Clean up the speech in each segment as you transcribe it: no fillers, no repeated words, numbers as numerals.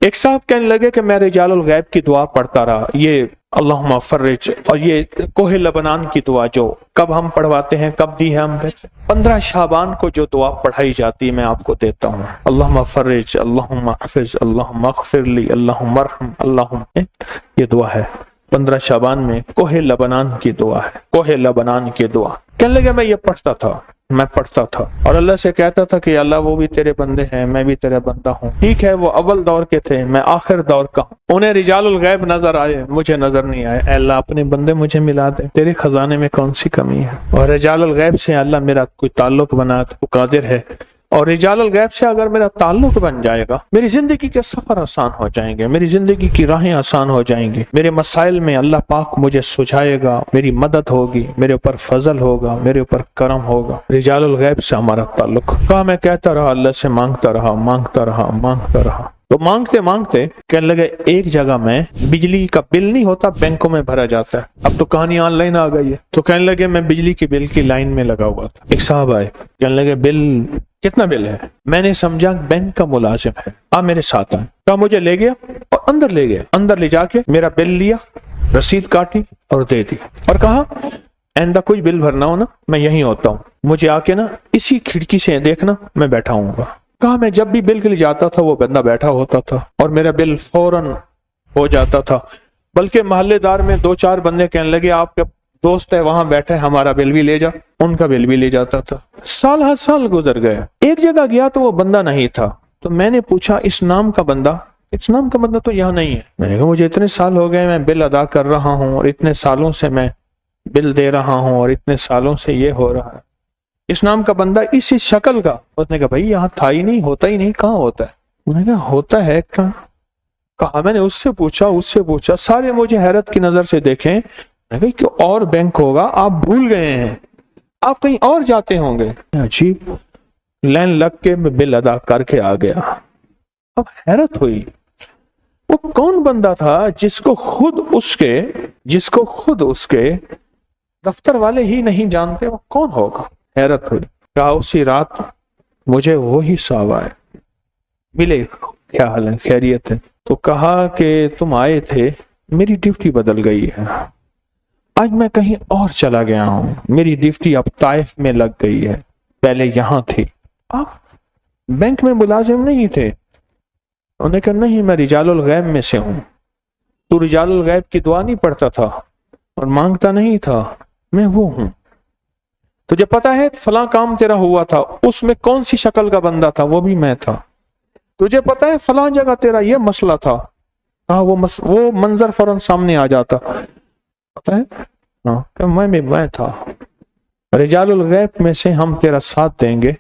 ایک صاحب کہنے لگے کہ میں رجال الغیب کی دعا پڑھتا رہا، یہ اللہم فرج اور یہ کوہ لبنان کی دعا جو کب ہم پڑھواتے ہیں، کب دی ہے ہم نے، 15 شعبان کو جو دعا پڑھائی جاتی ہے میں آپ کو دیتا ہوں، اللہم فرج، اللہم احفظ، اللہم اغفر لی، اللہم ارحم، اللہم، یہ دعا ہے 15 شعبان میں کوہ لبنان کی دعا ہے، کوہ لبنان کی دعا۔ کہنے لگے میں یہ پڑھتا تھا اور اللہ سے کہتا تھا کہ اللہ وہ بھی تیرے بندے ہیں، میں بھی تیرے بندہ ہوں، ٹھیک ہے وہ اول دور کے تھے، میں آخر دور کا ہوں، انہیں رجال الغیب نظر آئے، مجھے نظر نہیں آئے، اے اللہ اپنے بندے مجھے ملا دے، تیرے خزانے میں کون سی کمی ہے، اور رجال الغیب سے اللہ میرا کوئی تعلق بنا تو قادر ہے، اور رجال الغیب سے اگر میرا تعلق بن جائے گا میری زندگی کے سفر آسان ہو جائیں گے، میری زندگی کی راہیں آسان ہو جائیں گی، میرے مسائل میں اللہ پاک مجھے سجھائے گا، میری مدد ہوگی، میرے اوپر فضل ہوگا، میرے اوپر کرم ہوگا، رجال الغیب سے ہمارا تعلق۔ کہا میں کہتا رہا، اللہ سے مانگتا رہا، تو مانگتے مانگتے کہنے لگے ایک جگہ میں بجلی کا بل نہیں ہوتا بینکوں میں بھرا جاتا ہے، اب تو کہانی آن لائن آ گئی ہے، تو کہنے لگے میں بجلی کی بل کی لائن میں لگا ہوا تھا، ایک صاحب آئے، کہنے لگے بل کتنا بل ہے؟ میں نے سمجھا بینک کا ملازم ہے، آپ میرے ساتھ آئے، کہا مجھے لے گیا اور اندر لے جا کے میرا بل لیا، رسید کاٹی اور دے دی، اور کہا آئندہ کوئی بل بھرنا ہو نا میں یہیں ہوتا ہوں، مجھے آ کے نا اسی کھڑکی سے دیکھنا، میں بیٹھا ہوں گا۔ کہا میں جب بھی بل کے لیے جاتا تھا وہ بندہ بیٹھا ہوتا تھا اور میرا بل فوراً ہو جاتا تھا، بلکہ محلے دار میں 2-4 بندے کہنے لگے آپ کے دوست ہے وہاں بیٹھے، ہمارا بل بھی لے جا، ان کا بل بھی لے جاتا تھا۔ سال گزر گئے، ایک جگہ گیا تو وہ بندہ نہیں تھا، تو میں نے پوچھا اس نام کا بندہ تو یہاں نہیں ہے، میں نے کہا مجھے اتنے سال ہو گئے میں بل ادا کر رہا ہوں اور اتنے سالوں سے میں بل دے رہا ہوں اور اتنے سالوں سے یہ ہو رہا ہے، اس نام کا بندہ اسی شکل کا، اس نے کہا بھائی یہاں تھا ہی نہیں، ہوتا ہی نہیں، کہاں ہوتا ہے؟ میں نے کہا ہوتا ہے کہاں؟ کہا میں نے اس سے پوچھا، سارے مجھے حیرت کی نظر سے دیکھیں، میں کہا کہ اور بینک ہوگا، آپ بھول گئے ہیں، آپ کہیں اور جاتے ہوں گے۔ عجیب، لائن لگ کے میں بل ادا کر کے آ گیا۔ اب حیرت ہوئی وہ کون بندہ تھا جس کو خود اس کے دفتر والے ہی نہیں جانتے، وہ کون ہوگا؟ حیرت ہوئی۔ کہا اسی رات مجھے وہی صاحب آئے، ملے، کیا حال ہے، خیریت ہے؟ تو کہا کہ تم آئے تھے، میری ڈیوٹی بدل گئی ہے، آج میں کہیں اور چلا گیا ہوں، میری ڈیوٹی اب طائف میں لگ گئی ہے، پہلے یہاں تھی۔ آپ بینک میں ملازم نہیں تھے؟ انہوں نے کہا نہیں، میں رجال الغیب میں سے ہوں۔ تو رجال الغیب کی دعا نہیں پڑھتا تھا اور مانگتا نہیں تھا؟ میں وہ ہوں۔ تجھے پتا ہے فلاں کام تیرا ہوا تھا، اس میں کون سی شکل کا بندہ تھا؟ وہ بھی میں تھا۔ تجھے پتا ہے فلاں جگہ تیرا یہ مسئلہ تھا؟ ہاں وہ منظر فوراً سامنے آ جاتا، پتا ہے؟ ہاں کہ میں تھا۔ رجال الغیب میں سے ہم تیرا ساتھ دیں گے،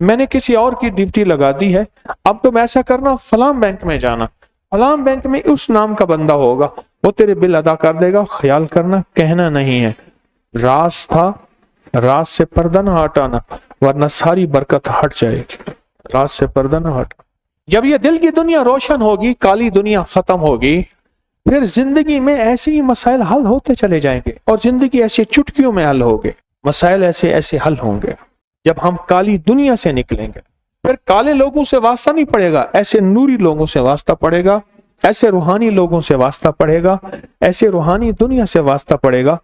میں نے کسی اور کی ڈیوٹی لگا دی ہے، اب تم ایسا کرنا فلاں بینک میں جانا، فلاں بینک میں اس نام کا بندہ ہوگا، وہ تیرے بل ادا کر دے گا، خیال کرنا کہنا نہیں ہے، راز تھا، راز سے پردہ نہ ہٹانا ورنہ ساری برکت ہٹ جائے گی، راز سے پردہ نہ ہٹا۔ جب یہ دل کی دنیا روشن ہوگی، کالی دنیا ختم ہوگی، پھر زندگی میں ایسے ہی مسائل حل ہوتے چلے جائیں گے، اور زندگی ایسے چٹکیوں میں حل ہوگے، مسائل ایسے حل ہوں گے جب ہم کالی دنیا سے نکلیں گے۔ پھر کالے لوگوں سے واسطہ نہیں پڑے گا، ایسے نوری لوگوں سے واسطہ پڑے گا، ایسے روحانی لوگوں سے واسطہ پڑے گا، ایسے روحانی دنیا سے واسطہ پڑے گا،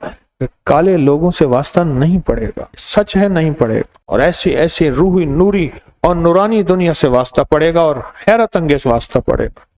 کالے لوگوں سے واسطہ نہیں پڑے گا، سچ ہے نہیں پڑے گا، اور ایسے روحی نوری اور نورانی دنیا سے واسطہ پڑے گا اور حیرت انگیز واسطہ پڑے گا۔